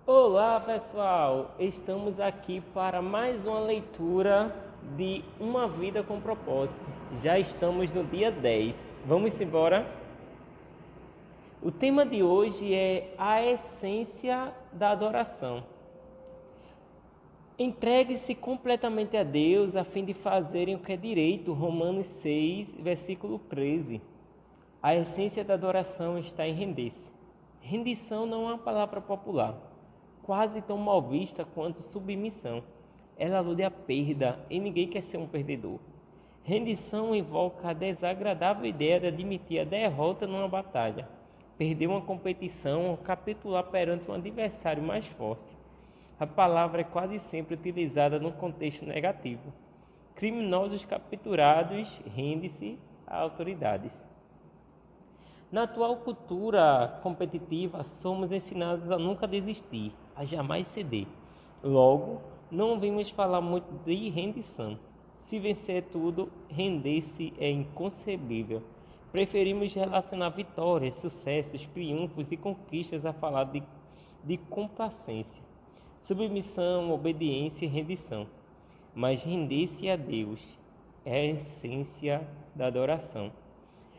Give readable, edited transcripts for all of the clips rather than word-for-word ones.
Olá pessoal, estamos aqui para mais uma leitura de Uma Vida com Propósito. Já estamos no dia 10. Vamos embora? O tema de hoje é a essência da adoração. Entregue-se completamente a Deus a fim de fazerem o que é direito. Romanos 6, versículo 13. A essência da adoração está em render-se. Rendição não é uma palavra popular, quase tão mal vista quanto submissão. Ela alude à perda e ninguém quer ser um perdedor. Rendição invoca a desagradável ideia de admitir a derrota numa batalha, perder uma competição ou capitular perante um adversário mais forte. A palavra é quase sempre utilizada num contexto negativo. Criminosos capturados rendem-se a autoridades. Na atual cultura competitiva, somos ensinados a nunca desistir, a jamais ceder. Logo, não ouvimos falar muito de rendição. Se vencer tudo, render-se é inconcebível. Preferimos relacionar vitórias, sucessos, triunfos e conquistas a falar de complacência, submissão, obediência e rendição. Mas render-se a Deus é a essência da adoração.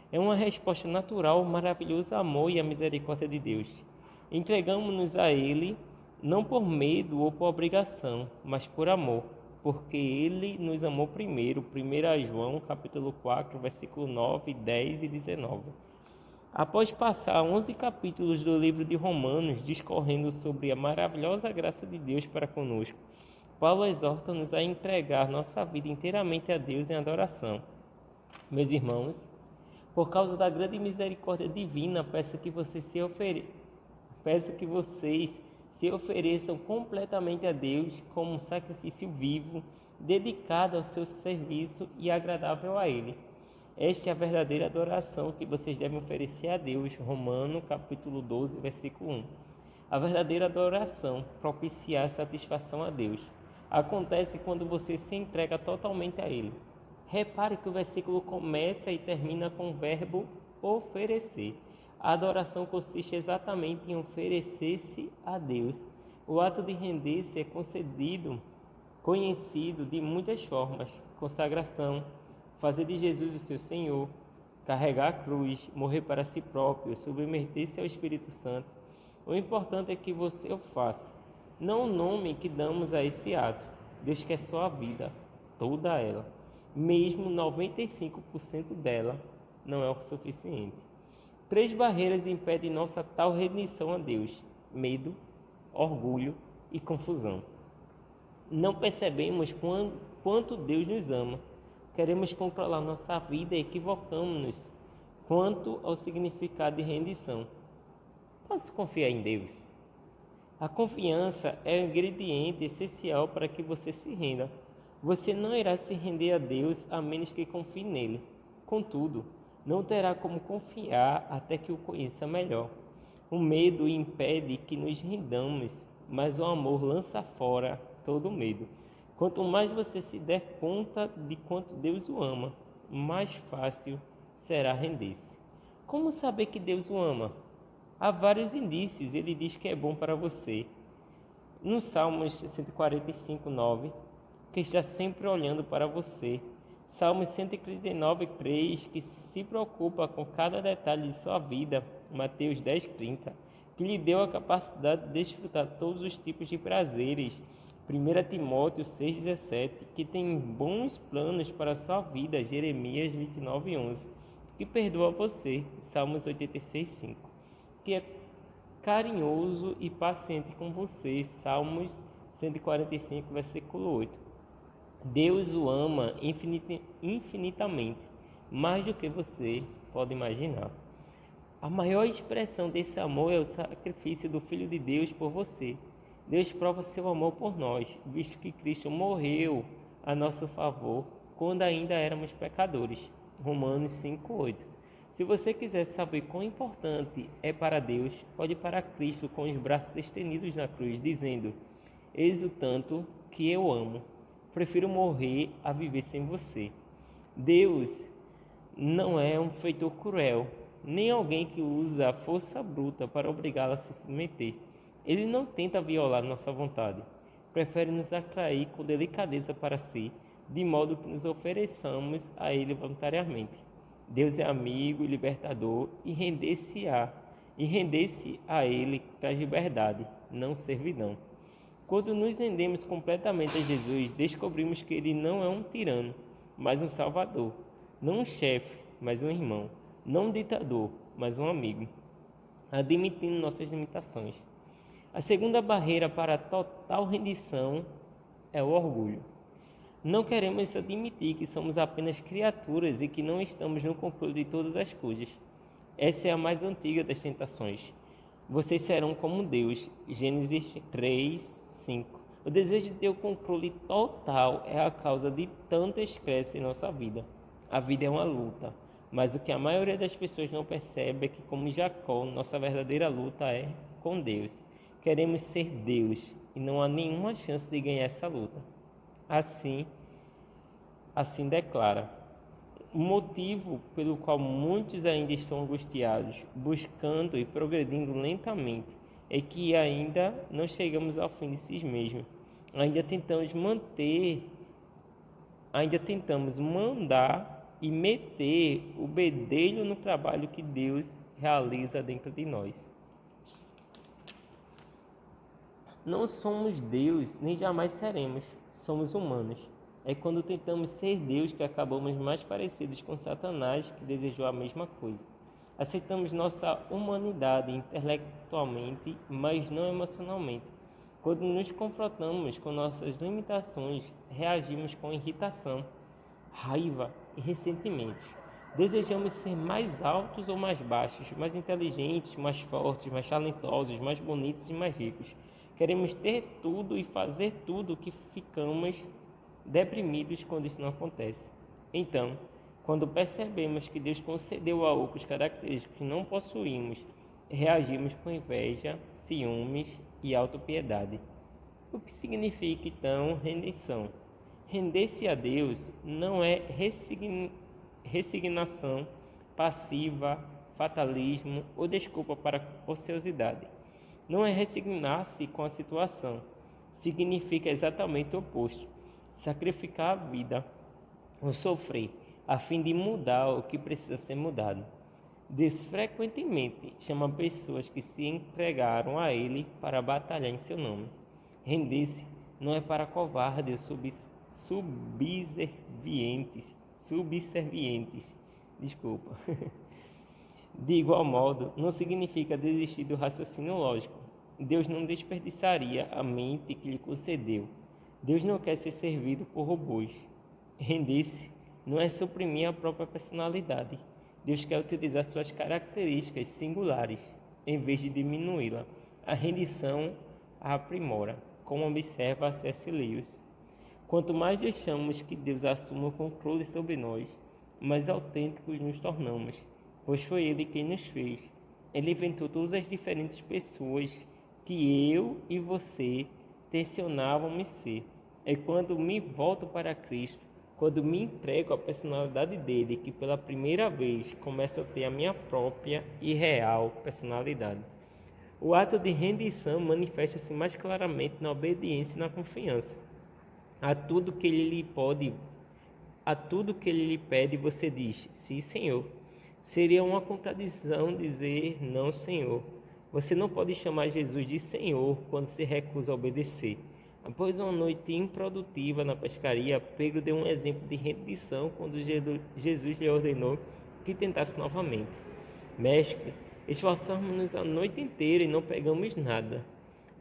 É uma resposta natural ao maravilhoso amor e à misericórdia de Deus. Entregamos-nos a Ele, não por medo ou por obrigação, mas por amor, porque Ele nos amou primeiro. 1 João, capítulo 4, versículo 9, 10 e 19. Após passar 11 capítulos do livro de Romanos discorrendo sobre a maravilhosa graça de Deus para conosco, Paulo exorta-nos a entregar nossa vida inteiramente a Deus em adoração. Meus irmãos, por causa da grande misericórdia divina, peço que vocês se ofereçam completamente a Deus como um sacrifício vivo, dedicado ao seu serviço e agradável a Ele. Esta é a verdadeira adoração que vocês devem oferecer a Deus. Romanos capítulo 12, versículo 1. A verdadeira adoração, propiciar satisfação a Deus, acontece quando você se entrega totalmente a Ele. Repare que o versículo começa e termina com o verbo oferecer. A adoração consiste exatamente em oferecer-se a Deus. O ato de render-se é conhecido de muitas formas: consagração, fazer de Jesus o seu Senhor, carregar a cruz, morrer para si próprio, submeter-se ao Espírito Santo. O importante é que você o faça, não o nome que damos a esse ato. Deus quer sua vida, toda ela. Mesmo 95% dela não é o suficiente. 3 barreiras impedem nossa tal rendição a Deus: medo, orgulho e confusão. Não percebemos quanto Deus nos ama. Queremos controlar nossa vida e equivocamos-nos quanto ao significado de rendição. Posso confiar em Deus? A confiança é o ingrediente essencial para que você se renda. Você não irá se render a Deus a menos que confie nele. Contudo, não terá como confiar até que o conheça melhor. O medo impede que nos rendamos, mas o amor lança fora todo medo. Quanto mais você se der conta de quanto Deus o ama, mais fácil será render-se. Como saber que Deus o ama? Há vários indícios. Ele diz que é bom para você. No Salmos 145, 9, que está sempre olhando para você. Salmos 139, 3, que se preocupa com cada detalhe de sua vida. Mateus 10, 30, que lhe deu a capacidade de desfrutar todos os tipos de prazeres. 1 Timóteo 6, 17, que tem bons planos para a sua vida. Jeremias 29, 11, que perdoa você. Salmos 86, 5, que é carinhoso e paciente com você. Salmos 145, versículo 8. Deus o ama infinitamente, mais do que você pode imaginar. A maior expressão desse amor é o sacrifício do Filho de Deus por você. Deus prova seu amor por nós, visto que Cristo morreu a nosso favor quando ainda éramos pecadores. Romanos 5:8. Se você quiser saber quão importante é para Deus, olhe para Cristo com os braços estendidos na cruz, dizendo: eis o tanto que eu amo. Prefiro morrer a viver sem você. Deus não é um feitor cruel, nem alguém que usa a força bruta para obrigá-la a se submeter. Ele não tenta violar nossa vontade, prefere nos atrair com delicadeza para si, de modo que nos ofereçamos a Ele voluntariamente. Deus é amigo e libertador e render-se a Ele traz liberdade, não servidão. Quando nos rendemos completamente a Jesus, descobrimos que Ele não é um tirano, mas um salvador, não um chefe, mas um irmão, não um ditador, mas um amigo, admitindo nossas limitações. A segunda barreira para a total rendição é o orgulho. Não queremos admitir que somos apenas criaturas e que não estamos no controle de todas as coisas. Essa é a mais antiga das tentações. Vocês serão como Deus. Gênesis 3, 5. O desejo de ter o controle total é a causa de tanto estresse em nossa vida. A vida é uma luta, mas o que a maioria das pessoas não percebe é que, como Jacó, nossa verdadeira luta é com Deus. Queremos ser Deus e não há nenhuma chance de ganhar essa luta. Assim declara. O motivo pelo qual muitos ainda estão angustiados, buscando e progredindo lentamente, é que ainda não chegamos ao fim de si mesmos. Ainda tentamos mandar e meter o bedelho no trabalho que Deus realiza dentro de nós. Não somos Deus, nem jamais seremos. Somos humanos. É quando tentamos ser Deus que acabamos mais parecidos com Satanás, que desejou a mesma coisa. Aceitamos nossa humanidade intelectualmente, mas não emocionalmente. Quando nos confrontamos com nossas limitações, reagimos com irritação, raiva e ressentimentos. Desejamos ser mais altos ou mais baixos, mais inteligentes, mais fortes, mais talentosos, mais bonitos e mais ricos. Queremos ter tudo e fazer tudo que ficamos deprimidos quando isso não acontece. Então, quando percebemos que Deus concedeu a outros características que não possuímos, reagimos com inveja, ciúmes e autopiedade. O que significa então rendição? Render-se a Deus não é resignação passiva, fatalismo ou desculpa para a ociosidade. Não é resignar-se com a situação. Significa exatamente o oposto. Sacrificar a vida ou sofrer a fim de mudar o que precisa ser mudado. Deus frequentemente chama pessoas que se entregaram a Ele para batalhar em seu nome. Render-se não é para covardes subservientes. De igual modo, não significa desistir do raciocínio lógico. Deus não desperdiçaria a mente que lhe concedeu. Deus não quer ser servido por robôs. Render-se não é suprimir a própria personalidade. Deus quer utilizar suas características singulares, em vez de diminuí-la. A rendição a aprimora, como observa C.S. Lewis. Quanto mais deixamos que Deus assuma o controle sobre nós, mais autênticos nos tornamos, pois foi Ele quem nos fez. Ele inventou todas as diferentes pessoas que eu e você tensionávamos ser. É quando me volto para Cristo, quando me entrego à personalidade dele, que pela primeira vez começo a ter a minha própria e real personalidade. O ato de rendição manifesta-se mais claramente na obediência e na confiança. A tudo que ele lhe pede, você diz: sim, Senhor. Seria uma contradição dizer: não, Senhor. Você não pode chamar Jesus de Senhor quando se recusa a obedecer. Após uma noite improdutiva na pescaria, Pedro deu um exemplo de rendição quando Jesus lhe ordenou que tentasse novamente. Mestre, esforçamos-nos a noite inteira e não pegamos nada.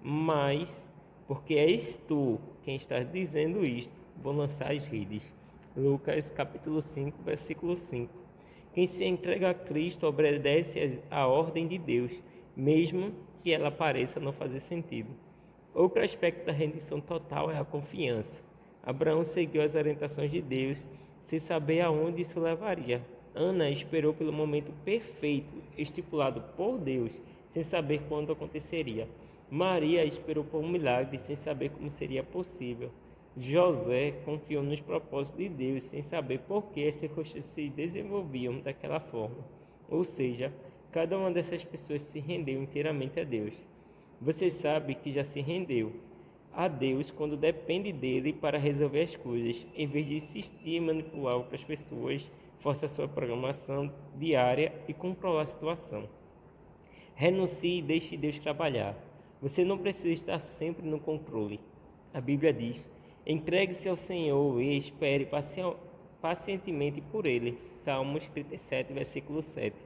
Mas, porque és tu quem está dizendo isto, vou lançar as redes. Lucas capítulo 5, versículo 5. Quem se entrega a Cristo obedece à ordem de Deus, mesmo que ela pareça não fazer sentido. Outro aspecto da rendição total é a confiança. Abraão seguiu as orientações de Deus sem saber aonde isso levaria. Ana esperou pelo momento perfeito, estipulado por Deus, sem saber quando aconteceria. Maria esperou por um milagre, sem saber como seria possível. José confiou nos propósitos de Deus, sem saber por que as circunstâncias se desenvolviam daquela forma. Ou seja, cada uma dessas pessoas se rendeu inteiramente a Deus. Você sabe que já se rendeu a Deus quando depende dele para resolver as coisas, em vez de insistir em manipular outras pessoas, força sua programação diária e controlar a situação. Renuncie e deixe Deus trabalhar. Você não precisa estar sempre no controle. A Bíblia diz: entregue-se ao Senhor e espere pacientemente por Ele. Salmos 37, versículo 7.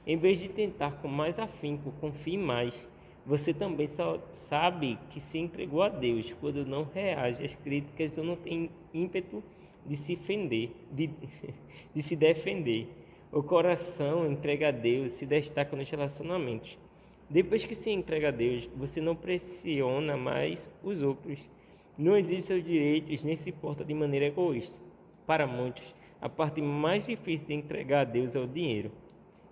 Em vez de tentar com mais afinco, confie mais. Você também só sabe que se entregou a Deus quando não reage às críticas ou não tem ímpeto de se defender. De se defender. O coração entregue a Deus se destaca nos relacionamentos. Depois que se entrega a Deus, você não pressiona mais os outros, não exige seus direitos nem se porta de maneira egoísta. Para muitos, a parte mais difícil de entregar a Deus é o dinheiro.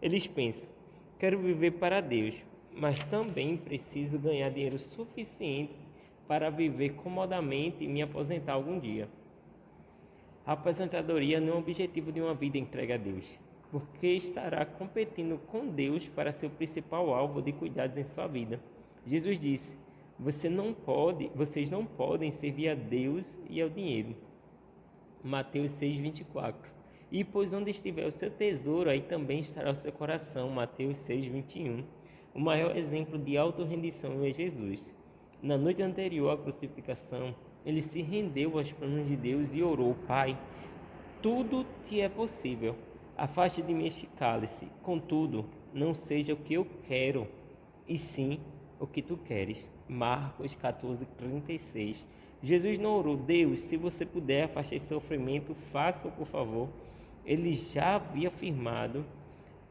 Eles pensam: quero viver para Deus, mas também preciso ganhar dinheiro suficiente para viver comodamente e me aposentar algum dia. A aposentadoria não é o objetivo de uma vida entregue a Deus, porque estará competindo com Deus para ser o principal alvo de cuidados em sua vida. Jesus disse: vocês não podem servir a Deus e ao dinheiro. Mateus 6:24. E pois onde estiver o seu tesouro, aí também estará o seu coração. Mateus 6:21. O maior exemplo de autorrendição é Jesus. Na noite anterior à crucificação, ele se rendeu aos planos de Deus e orou: Pai, tudo te é possível. Afaste de mim este cálice. Contudo, não seja o que eu quero, e sim o que tu queres. Marcos 14:36. Jesus não orou: Deus, se você puder afastar esse sofrimento, faça-o, por favor. Ele já havia afirmado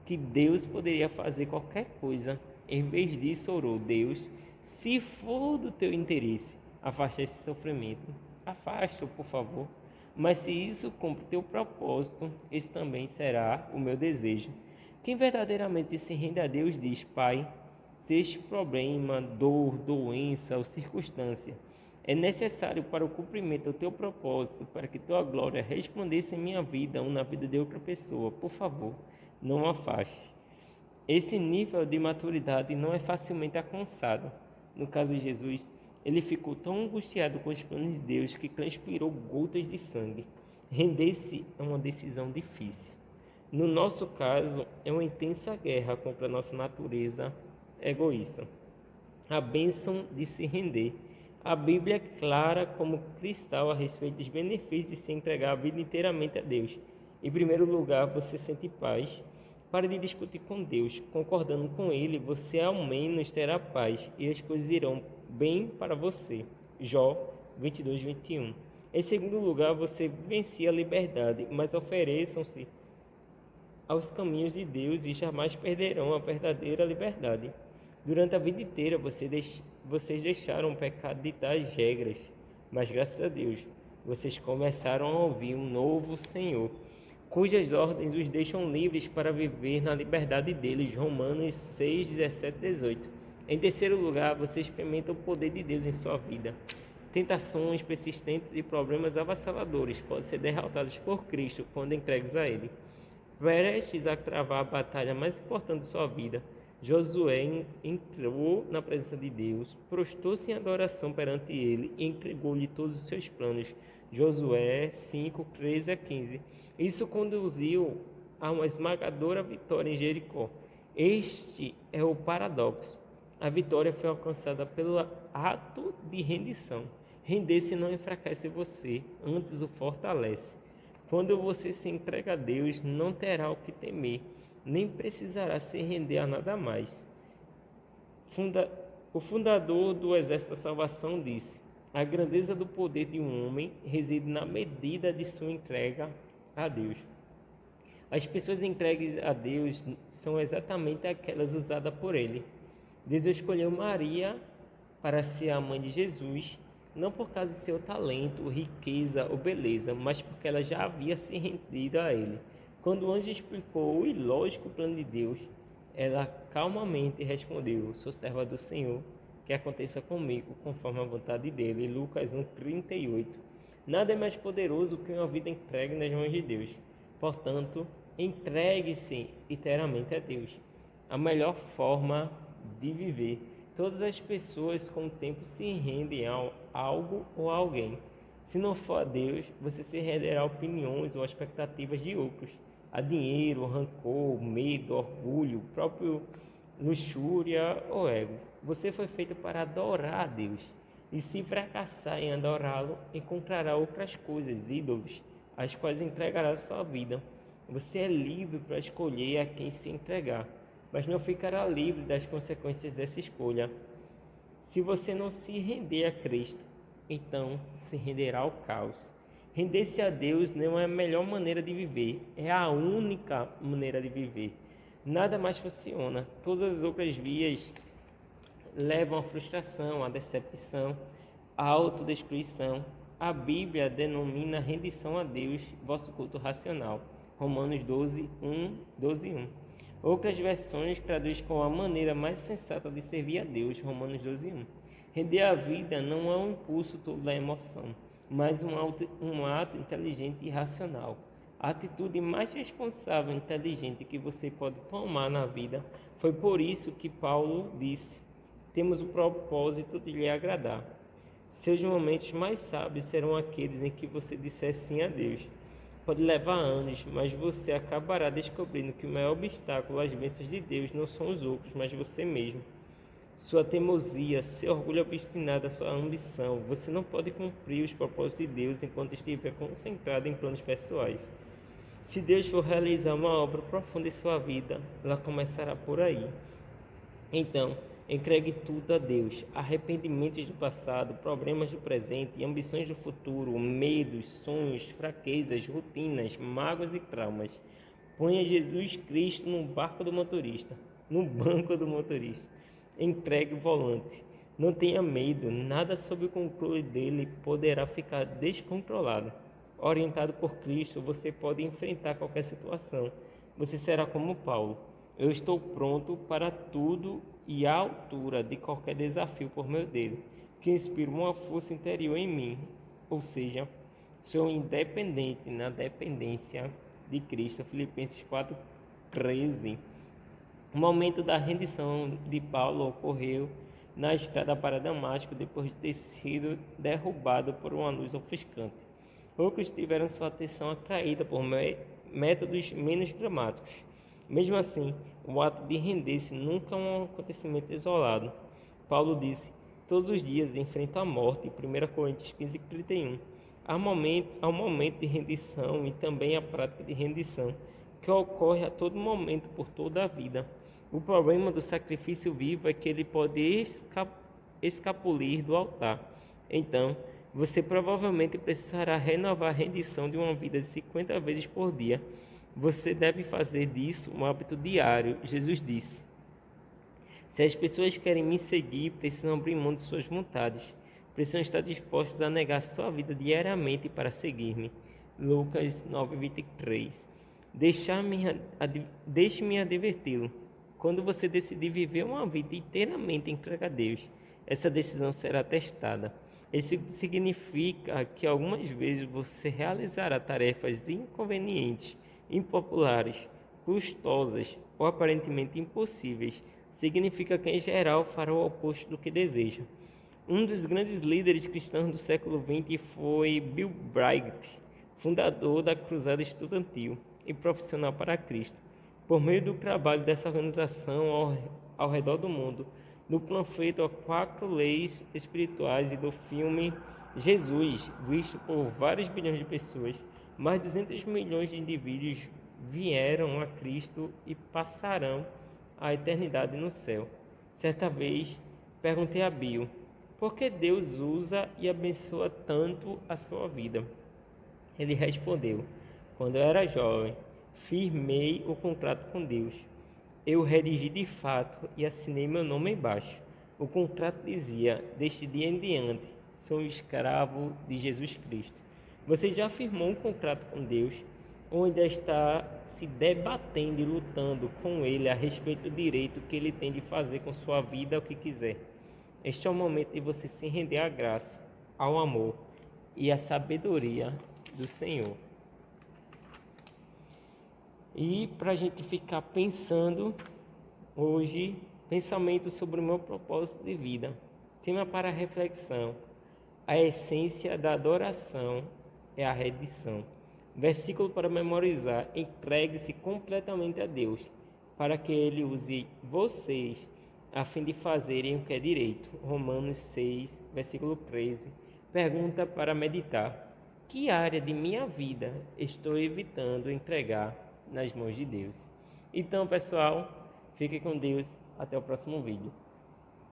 que Deus poderia fazer qualquer coisa. Em vez disso, orou: Deus, se for do teu interesse afastar esse sofrimento, afasta-o, por favor. Mas se isso cumpre o teu propósito, esse também será o meu desejo. Quem verdadeiramente se rende a Deus diz: Pai, se este problema, dor, doença ou circunstância é necessário para o cumprimento do teu propósito, para que tua glória resplandeça em minha vida ou na vida de outra pessoa, por favor, não afaste. Esse nível de maturidade não é facilmente alcançado. No caso de Jesus, ele ficou tão angustiado com os planos de Deus que transpirou gotas de sangue. Render-se é uma decisão difícil. No nosso caso, é uma intensa guerra contra a nossa natureza egoísta. A bênção de se render. A Bíblia é clara como cristal a respeito dos benefícios de se entregar a vida inteiramente a Deus. Em primeiro lugar, você sente paz. Pare de discutir com Deus. Concordando com Ele, você ao menos terá paz e as coisas irão bem para você. Jó 22:21. Em segundo lugar, você vivencia a liberdade, mas ofereçam-se aos caminhos de Deus e jamais perderão a verdadeira liberdade. Durante a vida inteira, vocês deixaram o pecado ditar as regras, mas graças a Deus, vocês começaram a ouvir um novo Senhor, cujas ordens os deixam livres para viver na liberdade deles. Romanos 6:17-18. Em terceiro lugar, você experimenta o poder de Deus em sua vida. Tentações persistentes e problemas avassaladores podem ser derrotados por Cristo quando entregues a Ele. Prestes a travar a batalha mais importante de sua vida, Josué entrou na presença de Deus, prostou-se em adoração perante Ele e entregou-lhe todos os seus planos. Josué 5:13-15. Isso conduziu a uma esmagadora vitória em Jericó. Este é o paradoxo. A vitória foi alcançada pelo ato de rendição. Render-se não enfraquece você, antes o fortalece. Quando você se entrega a Deus, não terá o que temer, nem precisará se render a nada mais. O fundador do Exército da Salvação disse: a grandeza do poder de um homem reside na medida de sua entrega a Deus. As pessoas entregues a Deus são exatamente aquelas usadas por Ele. Deus escolheu Maria para ser a mãe de Jesus, não por causa de seu talento, riqueza ou beleza, mas porque ela já havia se rendido a Ele. Quando o anjo explicou o ilógico plano de Deus, ela calmamente respondeu: sou serva do Senhor, que aconteça comigo conforme a vontade dele. Lucas 1:38. Nada é mais poderoso que uma vida entregue nas mãos de Deus. Portanto, entregue-se inteiramente a Deus. A melhor forma de viver. Todas as pessoas com o tempo se rendem a algo ou a alguém. Se não for a Deus, você se renderá a opiniões ou expectativas de outros, a dinheiro, rancor, medo, orgulho, próprio luxúria ou ego. Você foi feito para adorar a Deus. E se fracassar em adorá-lo, encontrará outras coisas, ídolos, às quais entregará sua vida. Você é livre para escolher a quem se entregar, mas não ficará livre das consequências dessa escolha. Se você não se render a Cristo, então se renderá ao caos. Render-se a Deus não é a melhor maneira de viver, é a única maneira de viver. Nada mais funciona. Todas as outras vias levam à frustração, à decepção, à autodestruição. A Bíblia denomina rendição a Deus vosso culto racional. Romanos 12:1. Outras versões traduzem com a maneira mais sensata de servir a Deus. Romanos 12:1. Render a vida não é um impulso todo da emoção, mas um ato inteligente e racional. A atitude mais responsável e inteligente que você pode tomar na vida. Foi por isso que Paulo disse: temos o propósito de lhe agradar. Seus momentos mais sábios serão aqueles em que você disser sim a Deus. Pode levar anos, mas você acabará descobrindo que o maior obstáculo às bênçãos de Deus não são os outros, mas você mesmo. Sua teimosia, seu orgulho obstinado, a sua ambição. Você não pode cumprir os propósitos de Deus enquanto estiver concentrado em planos pessoais. Se Deus for realizar uma obra profunda em sua vida, ela começará por aí. Então, entregue tudo a Deus. Arrependimentos do passado, problemas do presente e ambições do futuro, medos, sonhos, fraquezas, rotinas, mágoas e traumas. Ponha Jesus Cristo no banco do motorista. Entregue o volante. Não tenha medo, nada sob o controle dele poderá ficar descontrolado. Orientado por Cristo, você pode enfrentar qualquer situação. Você será como Paulo. Eu estou pronto para tudo e à altura de qualquer desafio por meio dele, que inspira uma força interior em mim. Ou seja, sou independente na dependência de Cristo. Filipenses 4:13. O momento da rendição de Paulo ocorreu na estrada para Damasco, depois de ter sido derrubado por uma luz ofuscante. Poucos tiveram sua atenção atraída por métodos menos dramáticos. Mesmo assim, o ato de render-se nunca é um acontecimento isolado. Paulo disse: todos os dias enfrento a morte, 1 Coríntios 15:31. Há um momento de rendição e também a prática de rendição, que ocorre a todo momento por toda a vida. O problema do sacrifício vivo é que ele pode escapulir do altar. Então, você provavelmente precisará renovar a rendição de uma vida de 50 vezes por dia. Você deve fazer disso um hábito diário. Jesus disse: se as pessoas querem me seguir, precisam abrir mão de suas vontades. Precisam estar dispostos a negar sua vida diariamente para seguir-me. Lucas 9:23. Deixe-me adverti-lo. Quando você decidir viver uma vida inteiramente entregue a Deus, essa decisão será testada. Isso significa que algumas vezes você realizará tarefas inconvenientes, impopulares, custosas ou aparentemente impossíveis. Significa que, em geral, fará o oposto do que deseja. Um dos grandes líderes cristãos do século XX foi Bill Bright, fundador da Cruzada Estudantil e profissional para Cristo. Por meio do trabalho dessa organização ao redor do mundo, do panfleto 4 leis espirituais e do filme Jesus, visto por vários bilhões de pessoas, mais de 200 milhões de indivíduos vieram a Cristo e passarão a eternidade no céu. Certa vez, perguntei a Bill, por que Deus usa e abençoa tanto a sua vida? Ele respondeu: quando eu era jovem, firmei o contrato com Deus. Eu redigi de fato e assinei meu nome embaixo. O contrato dizia: deste dia em diante, sou escravo de Jesus Cristo. Você já firmou um contrato com Deus ou ainda está se debatendo e lutando com Ele a respeito do direito que Ele tem de fazer com sua vida o que quiser? Este é o momento de você se render à graça, ao amor e à sabedoria do Senhor. E para a gente ficar pensando hoje Pensamento sobre o meu propósito de vida. Tema para reflexão. A essência da adoração é a rendição. Versículo para memorizar. Entregue-se completamente a Deus, para que Ele use vocês a fim de fazerem o que é direito. Romanos 6, versículo 13. Pergunta para meditar. Que área de minha vida estou evitando entregar nas mãos de Deus? Então, pessoal, fique com Deus. Até o próximo vídeo.